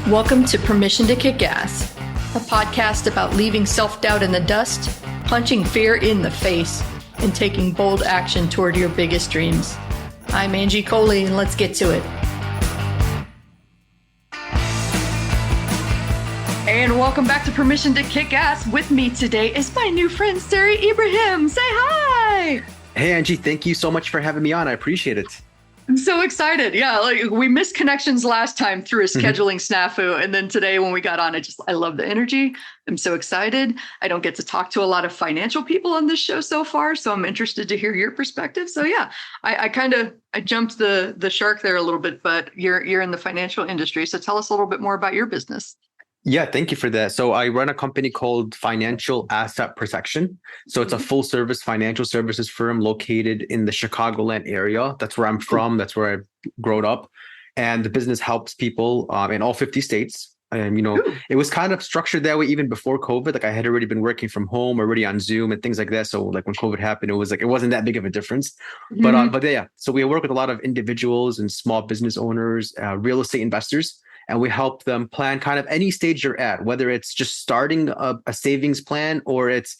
Welcome to Permission to Kick Ass, a podcast about leaving self-doubt in the dust, punching fear in the face, and taking bold action toward your biggest dreams. I'm Angie Coley, and let's get to it. And welcome back to Permission to Kick Ass. With me today is my new friend, Sarry Ibrahim. Say hi! Hey, Angie, thank you so much for having me on. I appreciate it. I'm so excited. Yeah, like we missed connections last time through a scheduling snafu. And then today when we got on, I love the energy. I'm so excited. I don't get to talk to a lot of financial people on this show so far. So I'm interested to hear your perspective. So yeah, I jumped the shark there a little bit, but you're in the financial industry. So tell us a little bit more about your business. Yeah, thank you for that. So I run a company called Financial Asset Protection. So it's a full service financial services firm located in the Chicagoland area. That's where I'm from. That's where I grew up. And the business helps people in all 50 states. And, it was kind of structured that way even before COVID. Like I had already been working from home, already on Zoom and things like that. So like when COVID happened, it wasn't that big of a difference. But yeah, so we work with a lot of individuals and small business owners, real estate investors. And we help them plan kind of any stage you're at, whether it's just starting a savings plan or it's,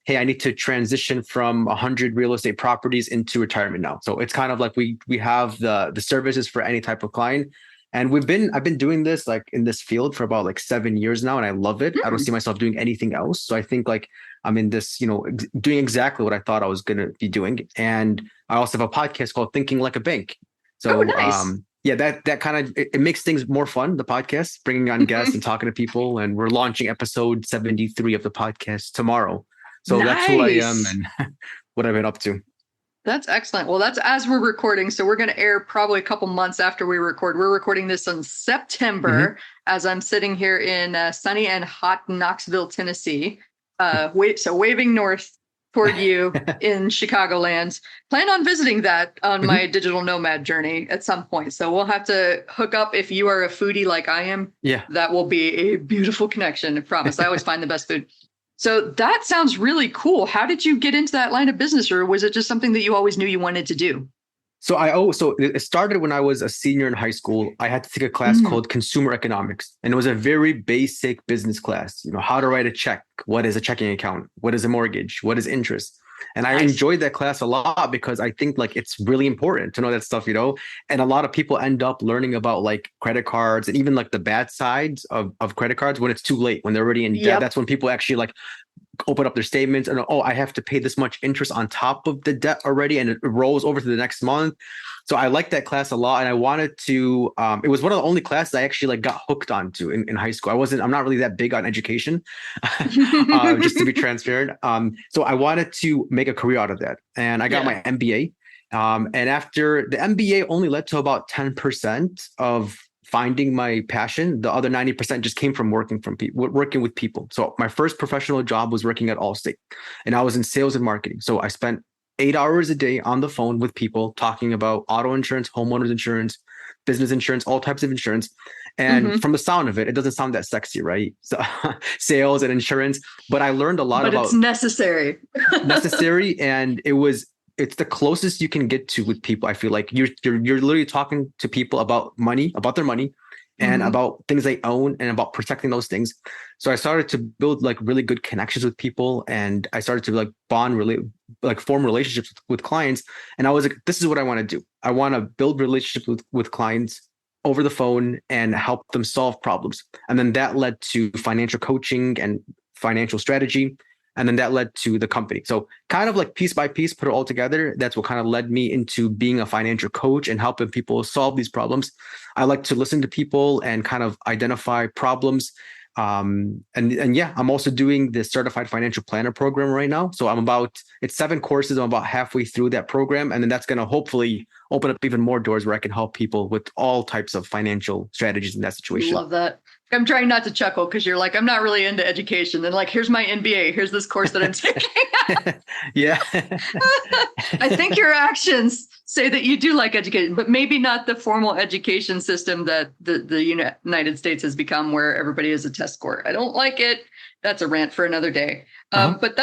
hey, I need to transition from 100 real estate properties into retirement now. So it's kind of like we have the services for any type of client. And I've been doing this like in this field for about like 7 years now, and I love it. I don't see myself doing anything else. So I think like I'm in this, doing exactly what I thought I was going to be doing. And I also have a podcast called Thinking Like a Bank. So nice. Yeah, that kind of, it makes things more fun, the podcast, bringing on guests and talking to people. And we're launching episode 73 of the podcast tomorrow. So That's who I am and what I've been up to. That's excellent. Well, that's as we're recording. So we're going to air probably a couple months after we record. We're recording this in September as I'm sitting here in sunny and hot Knoxville, Tennessee. Waving north toward you in Chicagoland. Plan on visiting that on my digital nomad journey at some point. So we'll have to hook up if you are a foodie like I am. Yeah. That will be a beautiful connection. I promise. I always find the best food. So that sounds really cool. How did you get into that line of business, or was it just something that you always knew you wanted to do? So it started when I was a senior in high school. I had to take a class called Consumer Economics, and it was a very basic business class. How to write a check, what is a checking account, what is a mortgage, what is interest. And I enjoyed that class a lot because I think like it's really important to know that stuff, and a lot of people end up learning about like credit cards and even like the bad sides of credit cards when it's too late, when they're already in debt. That's when people actually like open up their statements and, I have to pay this much interest on top of the debt already. And it rolls over to the next month. So I liked that class a lot. And I wanted to, it was one of the only classes I actually like got hooked onto in high school. I'm not really that big on education, just to be transparent. So I wanted to make a career out of that. And I got my MBA. And after the MBA only led to about 10% of finding my passion. The other 90% just came from working with people. So my first professional job was working at Allstate, and I was in sales and marketing. So I spent 8 hours a day on the phone with people talking about auto insurance, homeowners insurance, business insurance, all types of insurance. And from the sound of it, it doesn't sound that sexy, right? So sales and insurance, but I learned a lot about it's necessary. And it's the closest you can get to with people. I feel like you're literally talking to people about money, about their money, and about things they own and about protecting those things. So I started to build like really good connections with people, and I started to like form relationships with clients. And I was like, this is what I want to do. I want to build relationships with clients over the phone and help them solve problems. And then that led to financial coaching and financial strategy. And then that led to the company. So kind of like piece by piece, put it all together. That's what kind of led me into being a financial coach and helping people solve these problems. I like to listen to people and kind of identify problems. And yeah, I'm also doing the Certified Financial Planner program right now. So it's 7 courses. I'm about halfway through that program. And then that's going to hopefully open up even more doors where I can help people with all types of financial strategies in that situation. Love that. I'm trying not to chuckle because you're like, I'm not really into education. Then like, here's my MBA. Here's this course that I'm taking. Yeah. I think your actions say that you do like education, but maybe not the formal education system that the United States has become, where everybody is a test score. I don't like it. That's a rant for another day. Uh-huh. But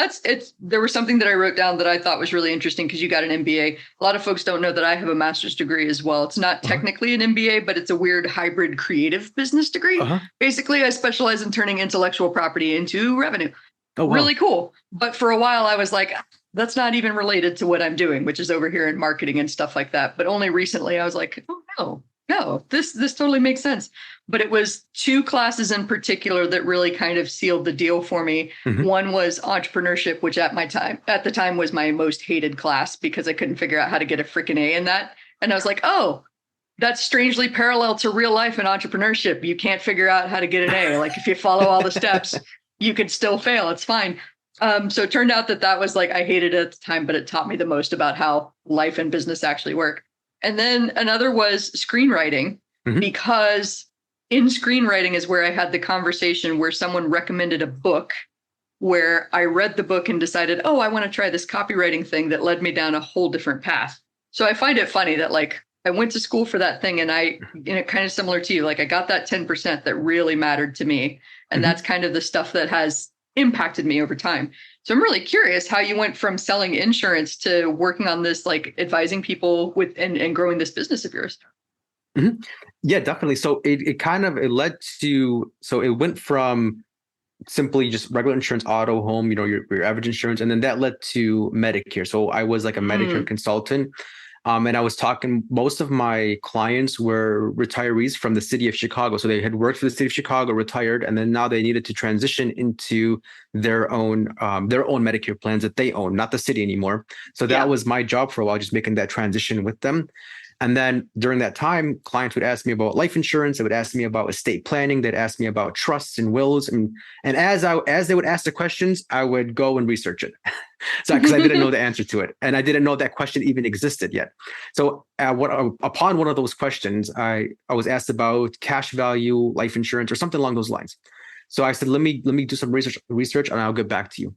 there was something that I wrote down that I thought was really interesting because you got an MBA. A lot of folks don't know that I have a master's degree as well. It's not Uh-huh. technically an MBA, but it's a weird hybrid creative business degree. Uh-huh. Basically, I specialize in turning intellectual property into revenue. Oh, wow. Really cool. But for a while, I was like, that's not even related to what I'm doing, which is over here in marketing and stuff like that. But only recently I was like, oh, no, this totally makes sense. But it was two classes in particular that really kind of sealed the deal for me. Mm-hmm. One was entrepreneurship, which at the time was my most hated class because I couldn't figure out how to get a freaking A in that. And I was like, oh, that's strangely parallel to real life and entrepreneurship. You can't figure out how to get an A. Like if you follow all the steps, you could still fail. It's fine. So it turned out that was like, I hated it at the time, but it taught me the most about how life and business actually work. And then another was screenwriting, Mm-hmm. because in screenwriting is where I had the conversation where someone recommended a book where I read the book and decided, oh, I want to try this copywriting thing that led me down a whole different path. So I find it funny that like I went to school for that thing and kind of similar to you, like I got that 10% that really mattered to me. And Mm-hmm. that's kind of the stuff that has impacted me over time. So I'm really curious how you went from selling insurance to working on this, like advising people with and growing this business of yours. Mm-hmm. Yeah, definitely. So it led to, so it went from simply just regular insurance, auto, home, your average insurance. And then that led to Medicare. So I was like a Medicare consultant. And I was talking, most of my clients were retirees from the city of Chicago. So they had worked for the city of Chicago, retired, and then now they needed to transition into their own Medicare plans that they own, not the city anymore. So that was my job for a while, just making that transition with them. And then during that time, clients would ask me about life insurance. They would ask me about estate planning. They'd ask me about trusts and wills. And as they would ask the questions, I would go and research it. So because I didn't know the answer to it, and I didn't know that question even existed yet. So upon one of those questions, I was asked about cash value, life insurance, or something along those lines. So I said, let me do some research, and I'll get back to you.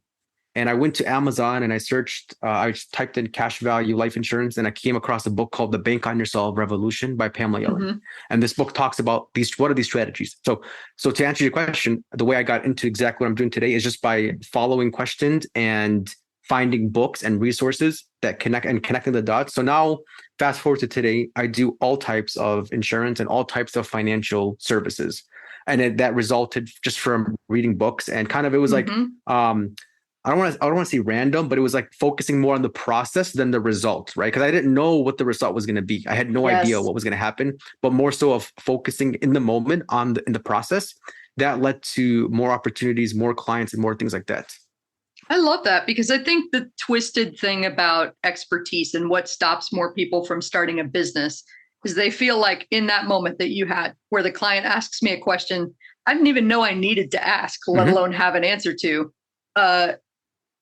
And I went to Amazon and I searched, I typed in cash value life insurance, and I came across a book called The Bank on Yourself Revolution by Pamela Yellen. Mm-hmm. And this book talks about what are these strategies? So to answer your question, the way I got into exactly what I'm doing today is just by following questions and finding books and resources that connecting the dots. So now fast forward to today, I do all types of insurance and all types of financial services. And that resulted just from reading books, and kind of, it was like, I don't want to say random, but it was like focusing more on the process than the result, right? Because I didn't know what the result was going to be. I had no idea what was going to happen, but more so of focusing in the moment in the process. That led to more opportunities, more clients, and more things like that. I love that, because I think the twisted thing about expertise and what stops more people from starting a business is they feel like in that moment that you had where the client asks me a question I didn't even know I needed to ask, let alone have an answer to.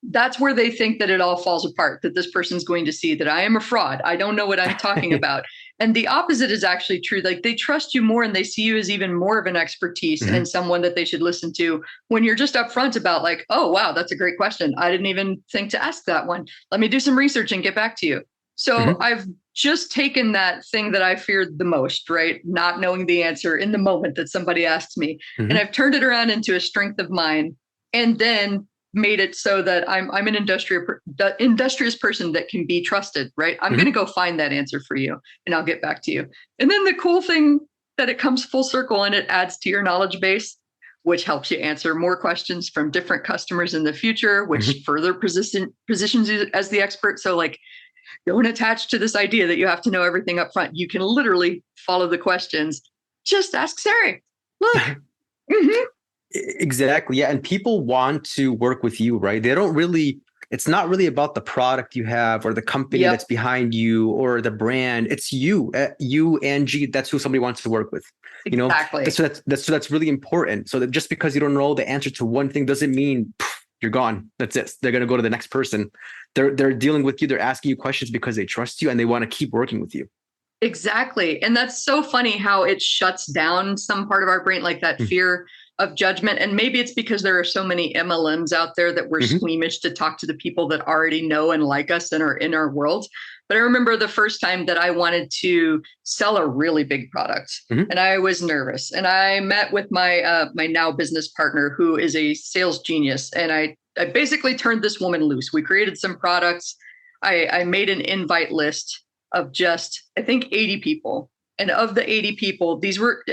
That's where they think that it all falls apart, that this person's going to see that I am a fraud. I don't know what I'm talking about. And the opposite is actually true. Like they trust you more and they see you as even more of an expertise and someone that they should listen to when you're just upfront about like, oh, wow, that's a great question. I didn't even think to ask that one. Let me do some research and get back to you. So I've just taken that thing that I feared the most, right? Not knowing the answer in the moment that somebody asks me. And I've turned it around into a strength of mine, and then made it so that I'm an industrious person that can be trusted, right? I'm going to go find that answer for you and I'll get back to you. And then the cool thing that it comes full circle and it adds to your knowledge base, which helps you answer more questions from different customers in the future, which further positions you as the expert. So like, don't attach to this idea that you have to know everything up front. You can literally follow the questions. Just ask Sarry. Look. Exactly. Yeah. And people want to work with you, right? It's not really about the product you have or the company that's behind you or the brand. It's you, Angie. That's who somebody wants to work with. Exactly. That's really important. So that just because you don't know the answer to one thing doesn't mean you're gone. That's it. They're going to go to the next person. They're dealing with you. They're asking you questions because they trust you and they want to keep working with you. Exactly. And that's so funny how it shuts down some part of our brain, like that fear of judgment. And maybe it's because there are so many MLMs out there that we're squeamish to talk to the people that already know and like us and are in our world. But I remember the first time that I wanted to sell a really big product, and I was nervous. And I met with my now business partner, who is a sales genius, and I basically turned this woman loose. We created some products. I made an invite list of just, I think, 80 people. And of the 80 people,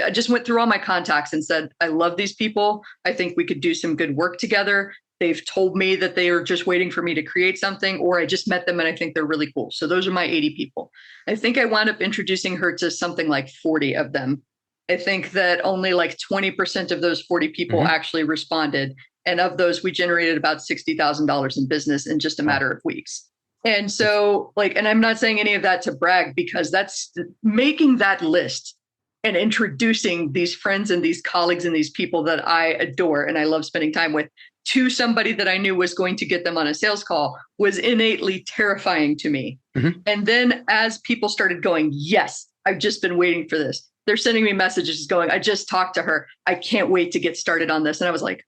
I just went through all my contacts and said, I love these people. I think we could do some good work together. They've told me that they are just waiting for me to create something, or I just met them and I think they're really cool. So those are my 80 people. I think I wound up introducing her to something like 40 of them. I think that only like 20% of those 40 people actually responded. And of those, we generated about $60,000 in business in just a matter of weeks. And so and I'm not saying any of that to brag, because that's making that list and introducing these friends and these colleagues and these people that I adore and I love spending time with to somebody that I knew was going to get them on a sales call was innately terrifying to me. And then as people started going, yes, I've just been waiting for this. They're sending me messages going, I just talked to her. I can't wait to get started on this. And I was like,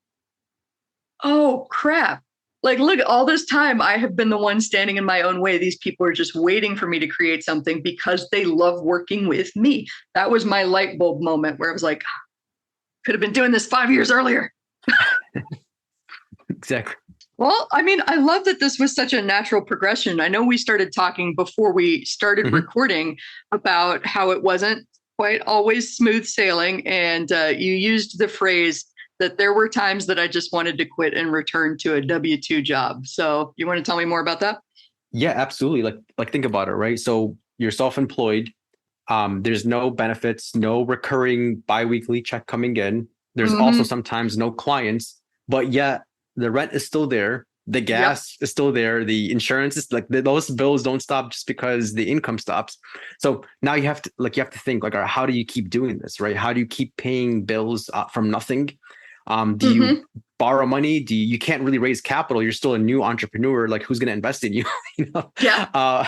oh, crap. Like, look, all this time I have been the one standing in my own way. These people are just waiting for me to create something because they love working with me. That was my light bulb moment where I was like, could have been doing this 5 years earlier. Exactly. Well, I mean, I love that this was such a natural progression. I know we started talking before we started recording about how it wasn't quite always smooth sailing. And you used the phrase that there were times that I just wanted to quit and return to a W-2 job. So you want to tell me more about that? Yeah, absolutely. Like think about it, right? So you're self-employed. There's no benefits, no recurring biweekly check coming in. There's also sometimes no clients, but yet the rent is still there. The gas is still there. The insurance is those bills don't stop just because the income stops. So now you have to think all right, how do you keep doing this, right? How do you keep paying bills from nothing? Do you borrow money? You can't really raise capital. You're still a new entrepreneur. Like, who's going to invest in you? Yeah.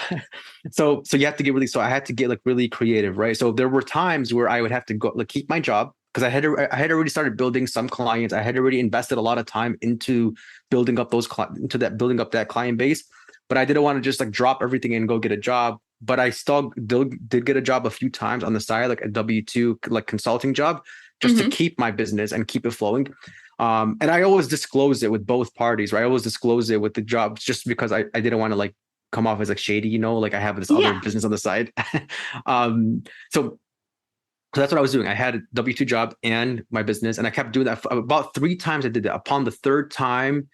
So you have to get so I had to get really creative, right? So there were times where I would have to go keep my job because I had already started building some clients. I had already invested a lot of time into building up building up that client base. But I didn't want to just drop everything and go get a job. But I still did get a job a few times on the side, like a W-2 consulting job, just to keep my business and keep it flowing. And I always disclose it with both parties, right? I always disclose it with the jobs just because I didn't want to come off as shady, I have this other business on the side. So that's what I was doing. I had a W-2 job and my business, and I kept doing that. About 3 times I did that. Upon the 3rd time,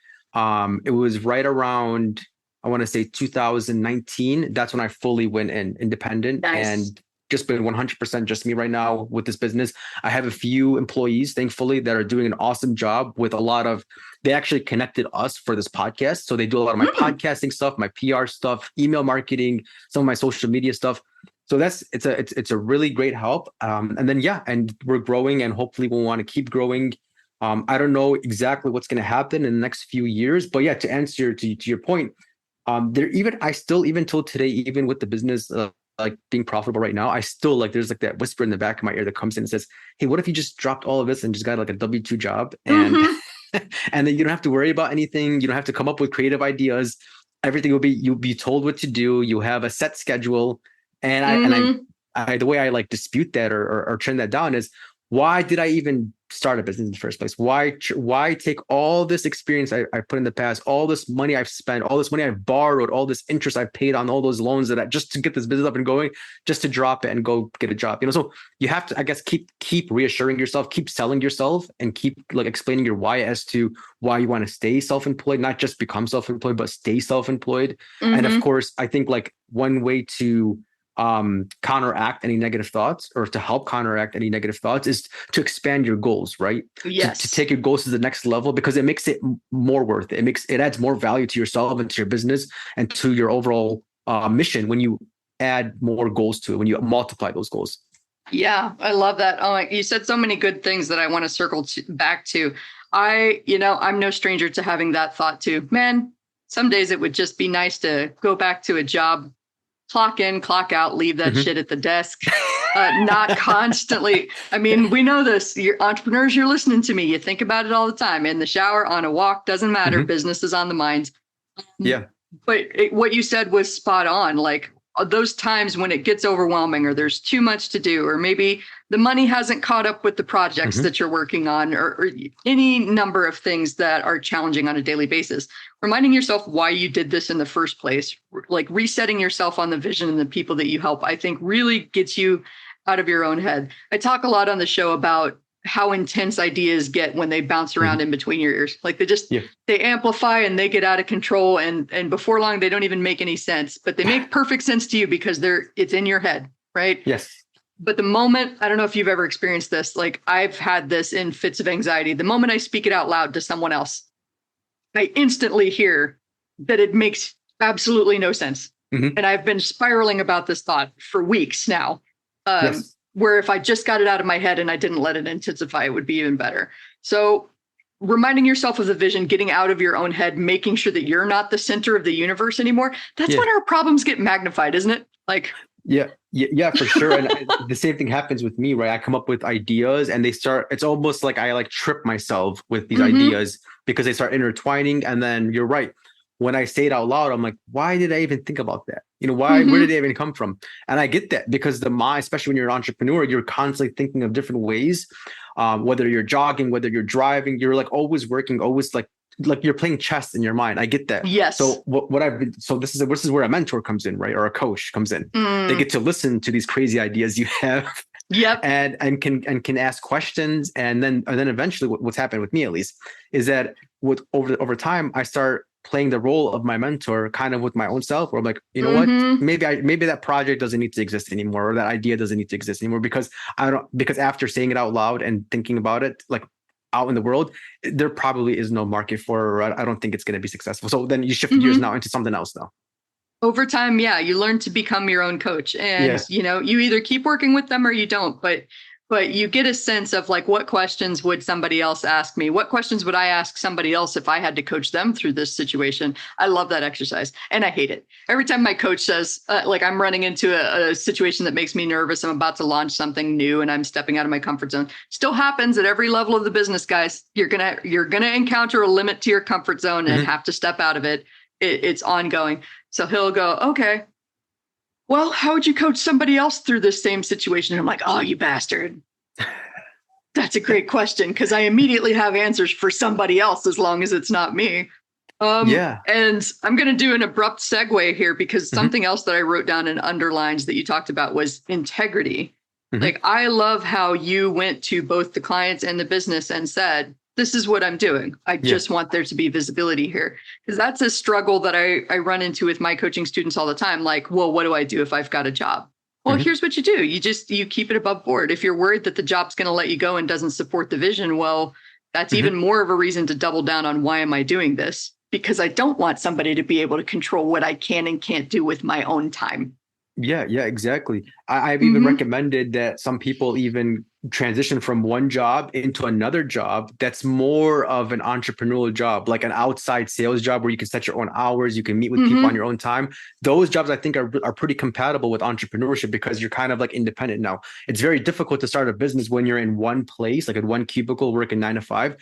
it was right around, I want to say 2019. That's when I fully went independent. Nice. And just been 100% just me right now with this business. I have a few employees, thankfully, that are doing an awesome job with they actually connected us for this podcast. So they do a lot of my podcasting stuff, my PR stuff, email marketing, some of my social media stuff. So it's a really great help. And then, and we're growing and hopefully we'll want to keep growing. I don't know exactly what's going to happen in the next few years, but to answer to your point, I still, even till today, even with the business, being profitable right now, I still there's that whisper in the back of my ear that comes in and says, hey, what if you just dropped all of this and just got a W-2 job and and then you don't have to worry about anything. You don't have to come up with creative ideas. Everything you'll be told what to do. You have a set schedule. And I the way I dispute that or turn that down is, why did I even start a business in the first place? Why take all this experience I put in the past, all this money I've spent, all this money I've borrowed, all this interest I've paid on all those loans just to get this business up and going, just to drop it and go get a job? So you have to, I guess, keep reassuring yourself, keep selling yourself, and keep explaining your why as to why you want to stay self-employed, not just become self-employed, but stay self-employed. And of course, I think one way to counteract any negative thoughts, or to help counteract any negative thoughts, is to expand your goals, right? Yes. To take your goals to the next level, because it makes it more worth it. It adds more value to yourself and to your business and to your overall mission when you add more goals to it, when you multiply those goals. Yeah, I love that. Oh, you said so many good things that I want to circle back to. I'm no stranger to having that thought too. Man, some days it would just be nice to go back to a job, clock in, clock out, leave that shit at the desk, not constantly. I mean, we know this. You're entrepreneurs, you're listening to me. You think about it all the time. In the shower, on a walk, doesn't matter. Business is on the mind. Yeah. But what you said was spot on. those times when it gets overwhelming or there's too much to do, or maybe the money hasn't caught up with the projects that you're working on, or any number of things that are challenging on a daily basis, reminding yourself why you did this in the first place, like resetting yourself on the vision and the people that you help, I think really gets you out of your own head. I talk a lot on the show about how intense ideas get when they bounce around in between your ears. Like they amplify and they get out of control. And before long, they don't even make any sense, but they make perfect sense to you because it's in your head, right? Yes. But the moment, I don't know if you've ever experienced this, like I've had this in fits of anxiety. The moment I speak it out loud to someone else, I instantly hear that it makes absolutely no sense. And I've been spiraling about this thought for weeks now. Where if I just got it out of my head and I didn't let it intensify, it would be even better. So reminding yourself of the vision, getting out of your own head, making sure that you're not the center of the universe anymore. That's when our problems get magnified, isn't it? Like, yeah, for sure. And the same thing happens with me, right? I come up with ideas and it's almost like I like trip myself with these ideas because they start intertwining. And then you're right. When I say it out loud, I'm like, why did I even think about that? Where did it even come from? And I get that because the mind, especially when you're an entrepreneur, you're constantly thinking of different ways, whether you're jogging, whether you're driving, you're like always working, always like you're playing chess in your mind. I get that. Yes. So this is where a mentor comes in, right? Or a coach comes in. They get to listen to these crazy ideas you have. Yep. And can ask questions. And then eventually what's happened with me at least is that over time, I start playing the role of my mentor kind of with my own self, where I'm like, you know what, maybe that project doesn't need to exist anymore, or that idea doesn't need to exist anymore because after saying it out loud and thinking about it, like out in the world, there probably is no market for it, or I don't think it's going to be successful. So then you shift gears now into something else now. Over time, you learn to become your own coach, and you either keep working with them or you don't, but you get a sense of like, what questions would somebody else ask me? What questions would I ask somebody else if I had to coach them through this situation? I love that exercise and I hate it. Every time my coach says, like I'm running into a situation that makes me nervous, I'm about to launch something new and I'm stepping out of my comfort zone. Still happens at every level of the business, guys. You're gonna encounter a limit to your comfort zone and have to step out of it. It's ongoing. So he'll go, okay, well, how would you coach somebody else through this same situation? And I'm like, oh, you bastard. That's a great question, because I immediately have answers for somebody else as long as it's not me. And I'm going to do an abrupt segue here because something else that I wrote down in underlines that you talked about was integrity. Like, I love how you went to both the clients and the business and said, this is what I'm doing. I just want there to be visibility here. Because that's a struggle that I run into with my coaching students all the time. Like, well, what do I do if I've got a job? Well, here's what you do. You keep it above board. If you're worried that the job's going to let you go and doesn't support the vision, well, that's even more of a reason to double down on why am I doing this? Because I don't want somebody to be able to control what I can and can't do with my own time. Yeah, exactly. I've even recommended that some people even transition from one job into another job that's more of an entrepreneurial job, like an outside sales job where you can set your own hours, you can meet with people on your own time. Those jobs I think are pretty compatible with entrepreneurship because you're kind of like independent now. It's very difficult to start a business when you're in one place, like in one cubicle, working 9 to 5,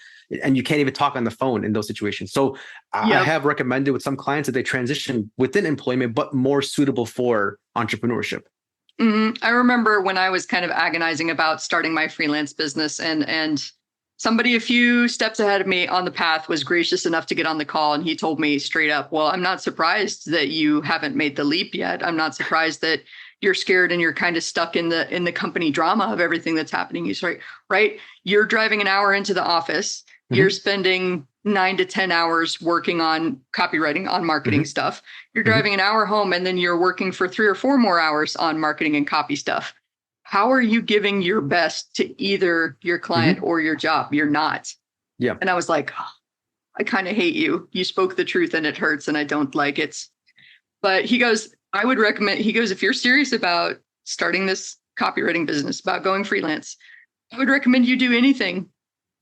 and you can't even talk on the phone in those situations. So I have recommended with some clients that they transition within employment, but more suitable for entrepreneurship. I remember when I was kind of agonizing about starting my freelance business, and somebody a few steps ahead of me on the path was gracious enough to get on the call. And he told me straight up, well, I'm not surprised that you haven't made the leap yet. I'm not surprised that you're scared and you're kind of stuck in the company drama of everything that's happening. He's right. You're driving an hour into the office. You're spending 9 to 10 hours working on copywriting, on marketing stuff. You're driving an hour home and then you're working for 3 or 4 more hours on marketing and copy stuff. How are you giving your best to either your client or your job? You're not. Yeah. And I was like, oh, I kind of hate you. You spoke the truth and it hurts and I don't like it. But he goes, I would recommend, if you're serious about starting this copywriting business, about going freelance, I would recommend you do anything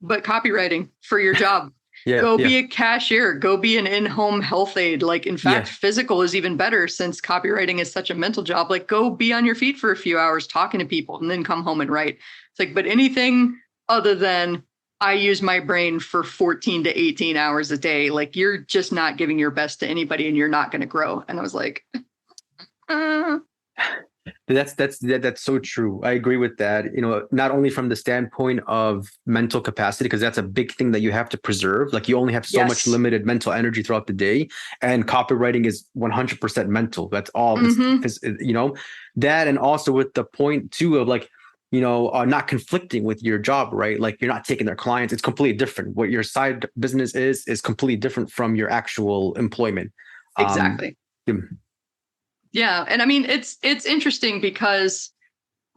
but copywriting for your job. Go be a cashier, go be an in-home health aide. Like, in fact, physical is even better since copywriting is such a mental job. Like, go be on your feet for a few hours talking to people and then come home and write. It's like, but anything other than I use my brain for 14 to 18 hours a day, like, you're just not giving your best to anybody and you're not going to grow. And I was like, That's so true. I agree with that. Not only from the standpoint of mental capacity, because that's a big thing that you have to preserve. Like you only have so much Yes. limited mental energy throughout the day, and copywriting is 100% mental. That's all. Mm-hmm. That, and also with the point too of like, not conflicting with your job, right? Like you're not taking their clients. It's completely different. What your side business is completely different from your actual employment. Um, Exactly. Yeah. And I mean, it's interesting because,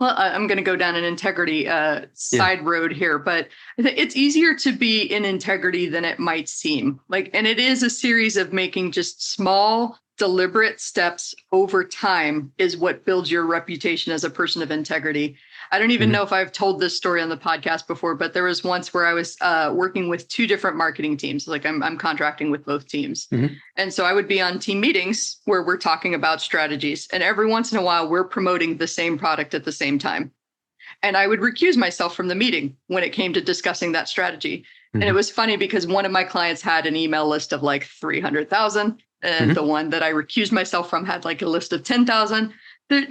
well, I'm going to go down an integrity yeah. side road here, but I think it's easier to be in integrity than it might seem. Like, and it is a series of making just small, deliberate steps over time is what builds your reputation as a person of integrity. I don't even Mhm. know if I've told this story on the podcast before, but there was once where I was working with two different marketing teams. Like I'm contracting with both teams. Mhm. And so I would be on team meetings where we're talking about strategies. And every once in a while, we're promoting the same product at the same time. And I would recuse myself from the meeting when it came to discussing that strategy. And it Mhm. was funny because one of my clients had an email list of like 300,000. And Mhm. the one that I recused myself from had like a list of 10,000.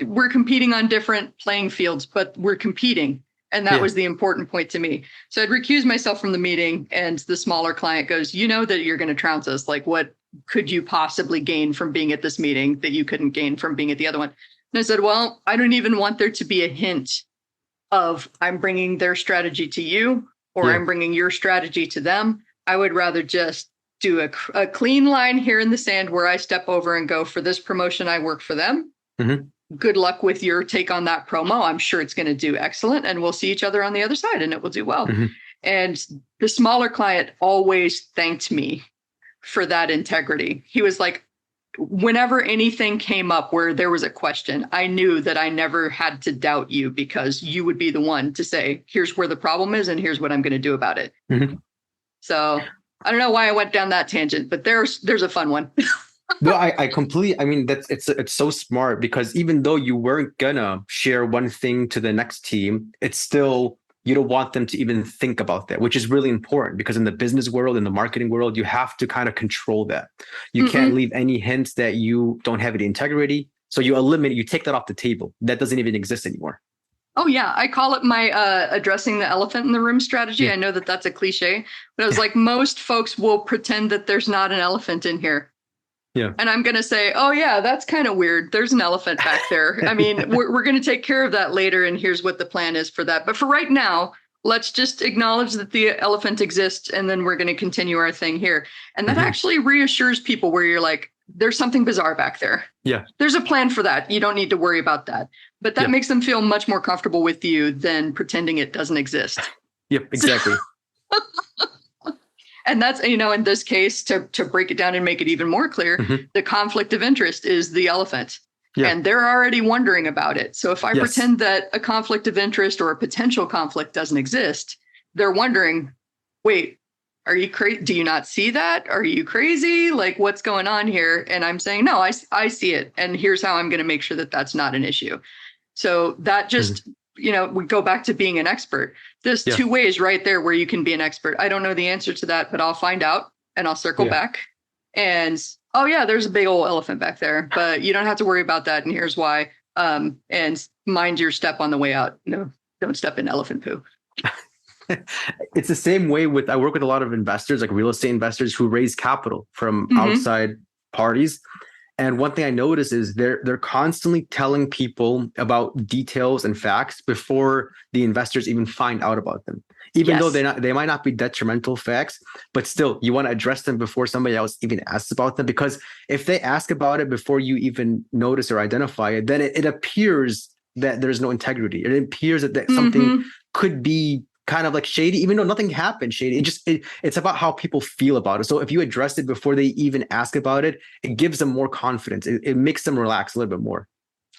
We're competing on different playing fields, but we're competing. And that Yeah. was the important point to me. So I'd recuse myself from the meeting, and the smaller client goes, you know that you're going to trounce us. Like, what could you possibly gain from being at this meeting that you couldn't gain from being at the other one? And I said, well, I don't even want there to be a hint of I'm bringing their strategy to you or Yeah. I'm bringing your strategy to them. I would rather just do a clean line here in the sand where I step over and go, for this promotion, I work for them. Mhm. Good luck with your take on that promo. I'm sure it's going to do excellent, and we'll see each other on the other side and it will do well. Mhm. And the smaller client always thanked me for that integrity. He was like, whenever anything came up where there was a question, I knew that I never had to doubt you because you would be the one to say, here's where the problem is and here's what I'm going to do about it. Mhm. So I don't know why I went down that tangent, but there's a fun one. No, I completely. I mean, it's so smart because even though you weren't gonna share one thing to the next team, it's still you don't want them to even think about that, which is really important because in the business world, in the marketing world, you have to kind of control that. You can't Mm-mm. leave any hints that you don't have any integrity. So you take that off the table. That doesn't even exist anymore. Oh yeah, I call it my addressing the elephant in the room strategy. Yeah. I know that that's a cliche, but I was like, most folks will pretend that there's not an elephant in here. Yeah. And I'm going to say, oh, yeah, that's kind of weird. There's an elephant back there. I mean, we're going to take care of that later. And here's what the plan is for that. But for right now, let's just acknowledge that the elephant exists. And then we're going to continue our thing here. And that Mhm. actually reassures people where you're like, there's something bizarre back there. Yeah. There's a plan for that. You don't need to worry about that. But that Yeah. makes them feel much more comfortable with you than pretending it doesn't exist. Yep. Exactly. And that's, in this case, to break it down and make it even more clear, Mhm. the conflict of interest is the elephant. Yeah. And they're already wondering about it. So if I Yes. pretend that a conflict of interest or a potential conflict doesn't exist, they're wondering, wait, are you crazy? Do you not see that? Are you crazy? Like, what's going on here? And I'm saying, no, I see it. And here's how I'm going to make sure that that's not an issue. So that just, we go back to being an expert. There's Yeah. two ways right there where you can be an expert. I don't know the answer to that, but I'll find out and I'll circle Yeah. back. And oh yeah, there's a big old elephant back there, but you don't have to worry about that. And here's why. And mind your step on the way out. No, don't step in elephant poo. It's the same way with I work with a lot of investors, like real estate investors who raise capital from Mhm. outside parties. And one thing I notice is they're constantly telling people about details and facts before the investors even find out about them. Even though Yes. they might not be detrimental facts, but still you want to address them before somebody else even asks about them. Because if they ask about it before you even notice or identify it, then it appears that there's no integrity. It appears that something Mhm. could be kind of like shady, even though nothing happened shady. It's about how people feel about it. So if you address it before they even ask about it, it gives them more confidence. It makes them relax a little bit more.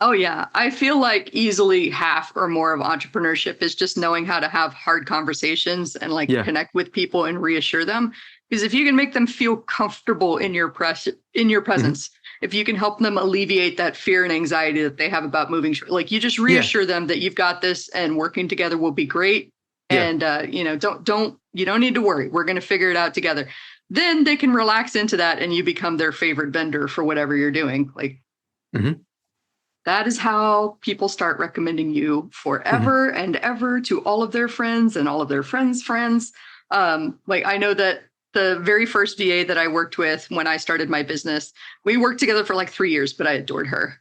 Oh yeah. I feel like easily half or more of entrepreneurship is just knowing how to have hard conversations and like Yeah. connect with people and reassure them. Because if you can make them feel comfortable in your presence, if you can help them alleviate that fear and anxiety that they have about moving, like you just reassure them that you've got this and working together will be great. Yeah. And you don't need to worry. We're going to figure it out together. Then they can relax into that and you become their favorite vendor for whatever you're doing. Like, Mhm. That is how people start recommending you Mhm. forever and ever to all of their friends and all of their friends' friends. Like I know that the very first VA that I worked with when I started my business, we worked together for like 3 years, but I adored her.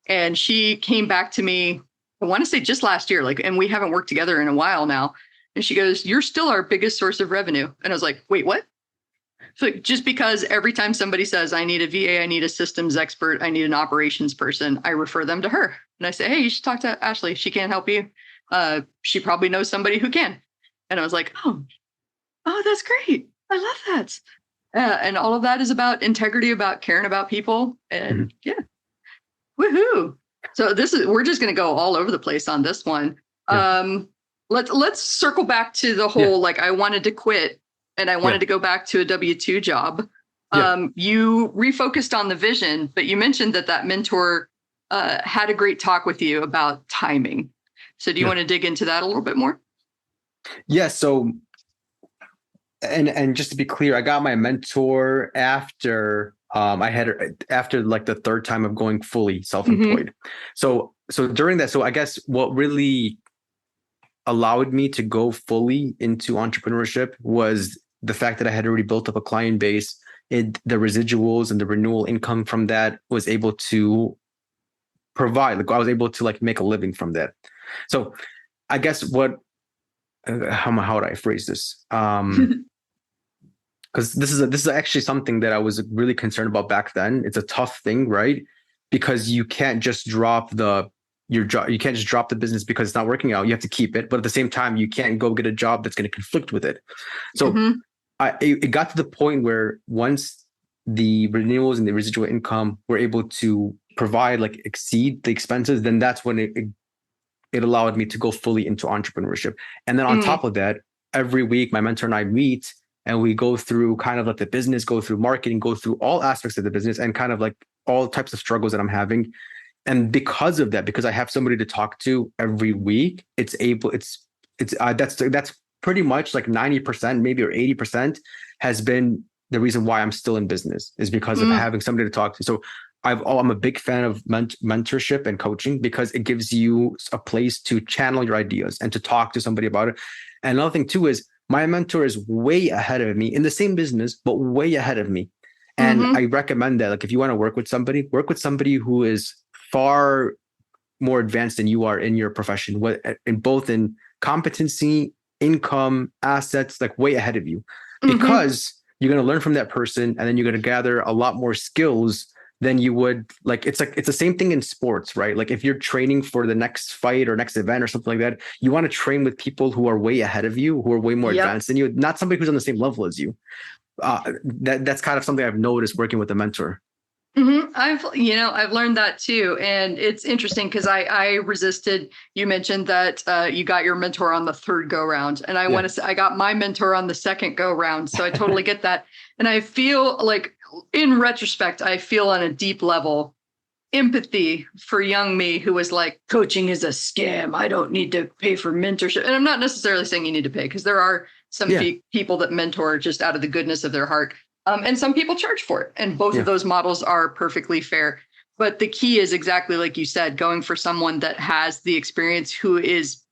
And she came back to me, I want to say just last year, like, and we haven't worked together in a while now. And she goes, "You're still our biggest source of revenue." And I was like, "Wait, what?" So just because every time somebody says, "I need a VA, I need a systems expert, I need an operations person," I refer them to her. And I say, "Hey, you should talk to Ashley. She can't help you. She probably knows somebody who can." And I was like, oh, that's great. I love that. And all of that is about integrity, about caring about people. Mhm. And yeah, woohoo. So we're just going to go all over the place on this one. Yeah. Let's circle back to the Yeah. whole, like, I wanted to quit and I Yeah. wanted to go back to a W-2 job. Yeah. You refocused on the vision, but you mentioned that mentor had a great talk with you about timing. So do you Yeah. want to dig into that a little bit more? Yeah. So, and just to be clear, I got my mentor after I had after like the third time of going fully self-employed. So during that, so I guess what really allowed me to go fully into entrepreneurship was the fact that I had already built up a client base. The residuals and the renewal income from that was able to provide, like I was able to like make a living from that. So I guess how would I phrase this? Because this is actually something that I was really concerned about back then. It's a tough thing, right? Because you can't just drop your job. You can't just drop the business because it's not working out. You have to keep it, but at the same time, you can't go get a job that's going to conflict with it. So Mhm. it got to the point where once the renewals and the residual income were able to provide, like exceed the expenses, then that's when it allowed me to go fully into entrepreneurship. And then on Mm. top of that, every week my mentor and I meet and we go through kind of like the business, go through marketing, go through all aspects of the business and kind of like all types of struggles that I'm having. And because of that, because I have somebody to talk to every week, that's pretty much like 90% maybe or 80% has been the reason why I'm still in business, is because of Mm. having somebody to talk to. So I'm a big fan of mentorship and coaching because it gives you a place to channel your ideas and to talk to somebody about it. And another thing too is my mentor is way ahead of me in the same business, but way ahead of me. And I Mhm. recommend that, like, if you want to work with somebody who is far more advanced than you are in your profession, in both in competency, income, assets, like way ahead of you, Mhm. because you're going to learn from that person, and then you're going to gather a lot more skills than you would. Like it's the same thing in sports, right? Like if you're training for the next fight or next event or something like that, you want to train with people who are way ahead of you, who are way more Yep. advanced than you, not somebody who's on the same level as you. That's kind of something I've noticed working with a mentor. I've learned that too, and it's interesting because I resisted. You mentioned that you got your mentor on the third go round, and I want Yeah. to say I got my mentor on the second go round. So I totally get that, and I feel like, in retrospect, I feel on a deep level empathy for young me who was like, coaching is a scam. I don't need to pay for mentorship. And I'm not necessarily saying you need to pay, because there are some Yeah. people that mentor just out of the goodness of their heart. And some people charge for it. And both of Yeah. those models are perfectly fair. But the key is exactly like you said, going for someone that has the experience, who is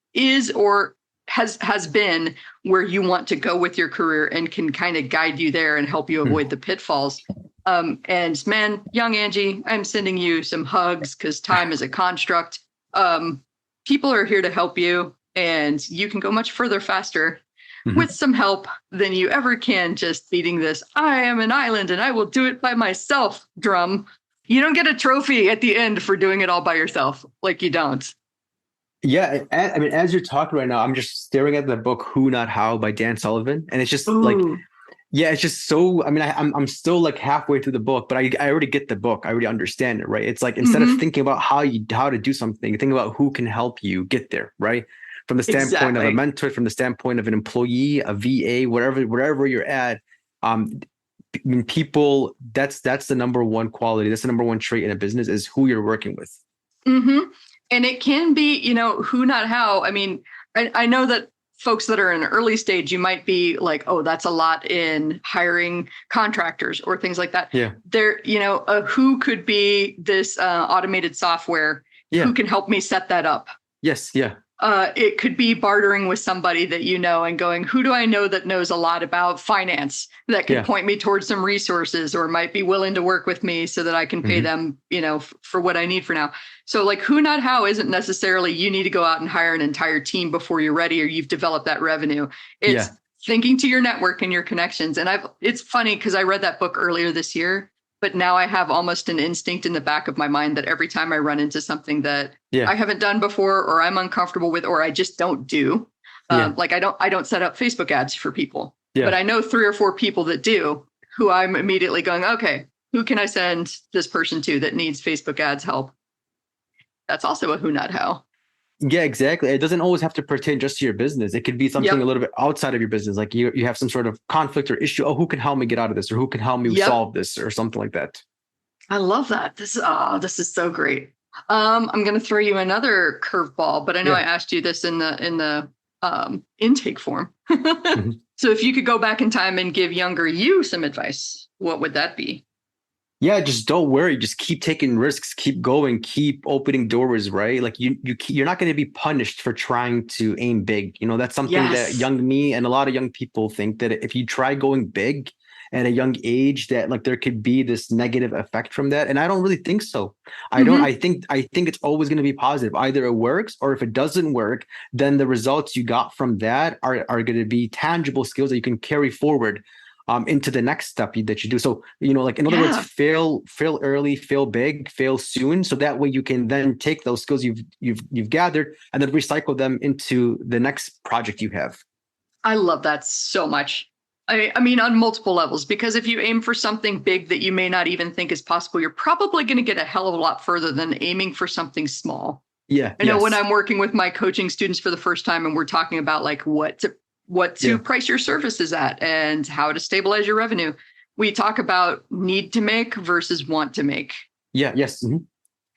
or has been where you want to go with your career and can kind of guide you there and help you avoid the pitfalls. And man, young Angie, I'm sending you some hugs because time is a construct. Um, People are here to help you, and you can go much further faster with Mhm. some help than you ever can just beating this "I am an island and I will do it by myself" drum. You don't get a trophy at the end for doing it all by yourself. Like, you don't. Yeah, I mean, as you're talking right now, I'm just staring at the book "Who Not How" by Dan Sullivan, and it's just like, Ooh. yeah, it's just so. I mean, I'm still like halfway through the book, but I already get the book. I already understand it, right? It's like instead of Mm-hmm. thinking about how to do something, think about who can help you get there, right? From the standpoint of a Exactly. mentor, from the standpoint of an employee, a VA, wherever you're at. I mean, people. That's the number one quality. That's the number one trait in a business, is who you're working with. Mm-hmm. And it can be, who, not how. I mean, I know that folks that are in an early stage, you might be like, oh, that's a lot in hiring contractors or things like that. Yeah. There, a who could be this automated software Yeah. Who can help me set that up? Yes. Yeah. It could be bartering with somebody that you know and going, who do I know that knows a lot about finance that could point me towards some resources or might be willing to work with me so that I can pay them, for what I need for now. So like who, not how isn't necessarily you need to go out and hire an entire team before you're ready or you've developed that revenue. It's thinking to your network and your connections. And it's funny because I read that book earlier this year. But now I have almost an instinct in the back of my mind that every time I run into something that I haven't done before or I'm uncomfortable with or I just don't do, like I don't set up Facebook ads for people. But I know 3 or 4 people that do, who I'm immediately going, okay, who can I send this person to that needs Facebook ads help? That's also a who, not how. Yeah, exactly. It doesn't always have to pertain just to your business. It could be something a little bit outside of your business. Like you have some sort of conflict or issue. Oh, who can help me get out of this? Or who can help me solve this or something like that? I love that. This is so great. I'm going to throw you another curveball, but I know I asked you this in the intake form. So if you could go back in time and give younger you some advice, what would that be? Yeah, just don't worry. Just keep taking risks, keep going, keep opening doors, right? Like you're not going to be punished for trying to aim big. That's something that young me and a lot of young people think that if you try going big at a young age, that like there could be this negative effect from that. And I don't really think so. I think it's always going to be positive. Either it works or if it doesn't work, then the results you got from that are going to be tangible skills that you can carry forward into the next step that you do. So, like in other words, fail early, fail big, fail soon. So that way you can then take those skills you've gathered and then recycle them into the next project you have. I love that so much. I mean, on multiple levels, because if you aim for something big that you may not even think is possible, you're probably going to get a hell of a lot further than aiming for something small. Yeah. I know when I'm working with my coaching students for the first time and we're talking about like what to price your services at and how to stabilize your revenue. We talk about need to make versus want to make. Yeah. Yes. Mm-hmm.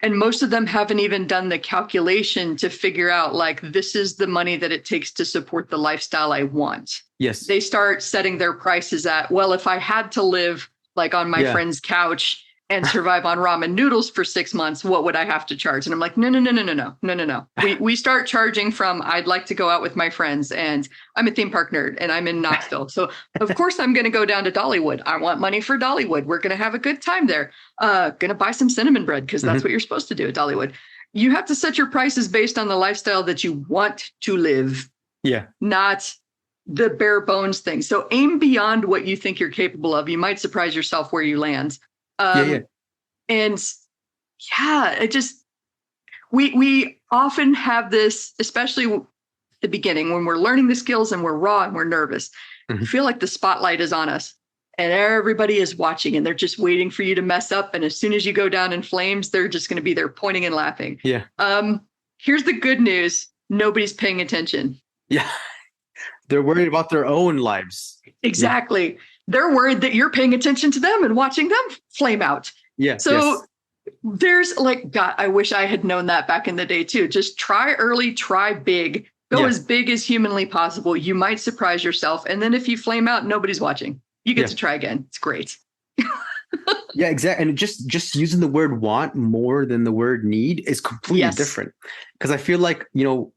And most of them haven't even done the calculation to figure out like, this is the money that it takes to support the lifestyle I want. Yes. They start setting their prices at, well, if I had to live like on my friend's couch and survive on ramen noodles for 6 months, what would I have to charge? And I'm like, no. We start charging from, I'd like to go out with my friends and I'm a theme park nerd and I'm in Knoxville. So of course I'm going to go down to Dollywood. I want money for Dollywood. We're going to have a good time there. Going to buy some cinnamon bread because that's what you're supposed to do at Dollywood. You have to set your prices based on the lifestyle that you want to live. Yeah. Not the bare bones thing. So aim beyond what you think you're capable of. You might surprise yourself where you land. And it just, we often have this, especially at the beginning when we're learning the skills and we're raw and we're nervous, I feel like the spotlight is on us and everybody is watching and they're just waiting for you to mess up. And as soon as you go down in flames, they're just going to be there pointing and laughing. Yeah. Here's the good news. Nobody's paying attention. Yeah. They're worried about their own lives. Exactly. Yeah. They're worried that you're paying attention to them and watching them flame out. Yeah. So there's like, God, I wish I had known that back in the day too. Just try early, try big, go as big as humanly possible. You might surprise yourself. And then if you flame out, nobody's watching. You get to try again. It's great. Yeah, exactly. And just using the word want more than the word need is completely different. Because I feel like,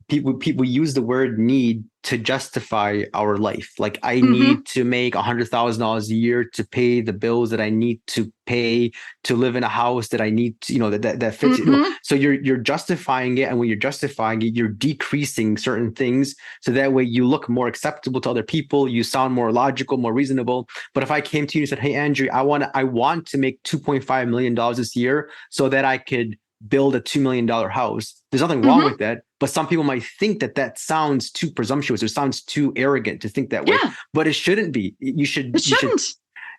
people use the word need to justify our life. Like I need to make $100,000 a year to pay the bills that I need to pay, to live in a house that I need to, that fits. So you're justifying it. And when you're justifying it, you're decreasing certain things. So that way you look more acceptable to other people. You sound more logical, more reasonable. But if I came to you and said, hey, Andrew, I want to make $2.5 million this year so that I could build a $2 million house. There's nothing wrong with that. But some people might think that sounds too presumptuous or sounds too arrogant to think that way. But it shouldn't be. It shouldn't.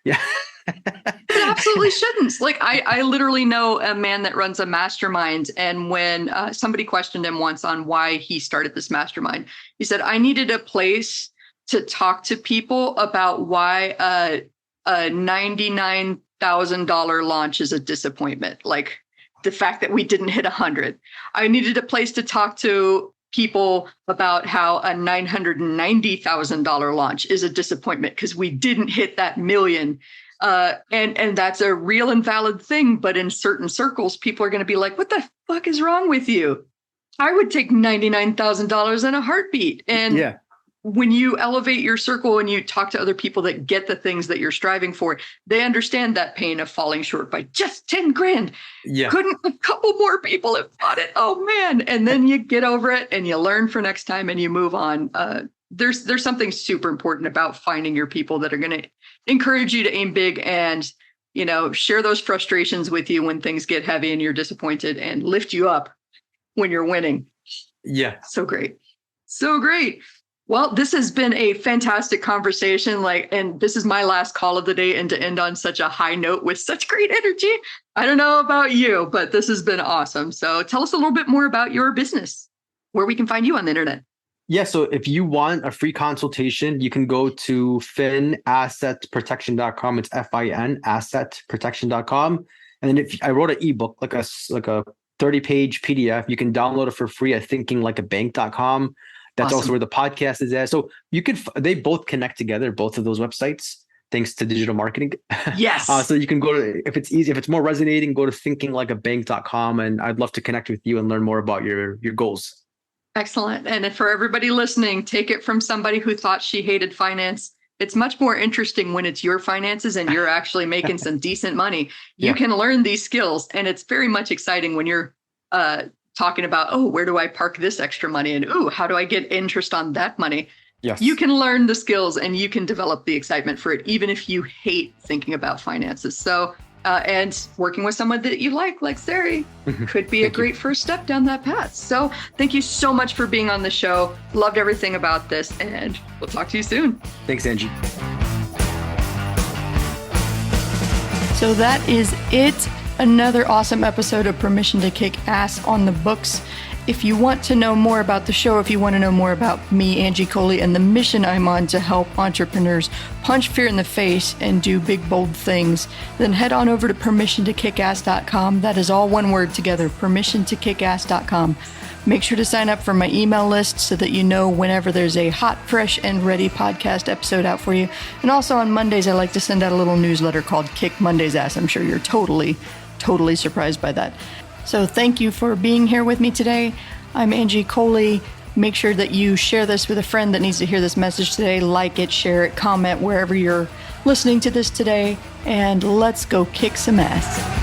Yeah. It absolutely shouldn't. Like I literally know a man that runs a mastermind. And when somebody questioned him once on why he started this mastermind, he said, I needed a place to talk to people about why a $99,000 launch is a disappointment. Like, the fact that we didn't hit 100. I needed a place to talk to people about how a $990,000 launch is a disappointment because we didn't hit that million. And that's a real and valid thing. But in certain circles, people are going to be like, what the fuck is wrong with you? I would take $99,000 in a heartbeat. And when you elevate your circle and you talk to other people that get the things that you're striving for, they understand that pain of falling short by just 10 grand. Yeah. Couldn't a couple more people have bought it? Oh man. And then you get over it and you learn for next time and you move on. There's something super important about finding your people that are going to encourage you to aim big and, share those frustrations with you when things get heavy and you're disappointed, and lift you up when you're winning. Yeah. So great. So great. Well, this has been a fantastic conversation. And this is my last call of the day, and to end on such a high note with such great energy. I don't know about you, but this has been awesome. So tell us a little bit more about your business, where we can find you on the internet. Yeah. So if you want a free consultation, you can go to finassetprotection.com. It's FIN assetprotection.com. And then if I wrote an ebook, like a 30-page PDF, you can download it for free at thinkinglikeabank.com. That's also where the podcast is at. So they both connect together, both of those websites, thanks to digital marketing. Yes. So you can go to, if it's more resonating, go to thinkinglikeabank.com. And I'd love to connect with you and learn more about your goals. Excellent. And for everybody listening, take it from somebody who thought she hated finance. It's much more interesting when it's your finances and you're actually making some decent money. You can learn these skills, and it's very much exciting when you're talking about, where do I park this extra money? And, how do I get interest on that money? Yes. You can learn the skills and you can develop the excitement for it, even if you hate thinking about finances. So, and working with someone that you like Sarry, could be a great first step down that path. So thank you so much for being on the show. Loved everything about this, and we'll talk to you soon. Thanks, Angie. So that is it. Another awesome episode of Permission to Kick Ass on the books. If you want to know more about the show, if you want to know more about me, Angie Coley, and the mission I'm on to help entrepreneurs punch fear in the face and do big, bold things, then head on over to permissiontokickass.com. That is all one word together, permissiontokickass.com. Make sure to sign up for my email list so that you know whenever there's a hot, fresh, and ready podcast episode out for you. And also on Mondays, I like to send out a little newsletter called Kick Monday's Ass. I'm sure you're totally surprised by that. So thank you for being here with me today. I'm Angie Coley. Make sure that you share this with a friend that needs to hear this message today. Like it, share it, comment wherever you're listening to this today, and let's go kick some ass.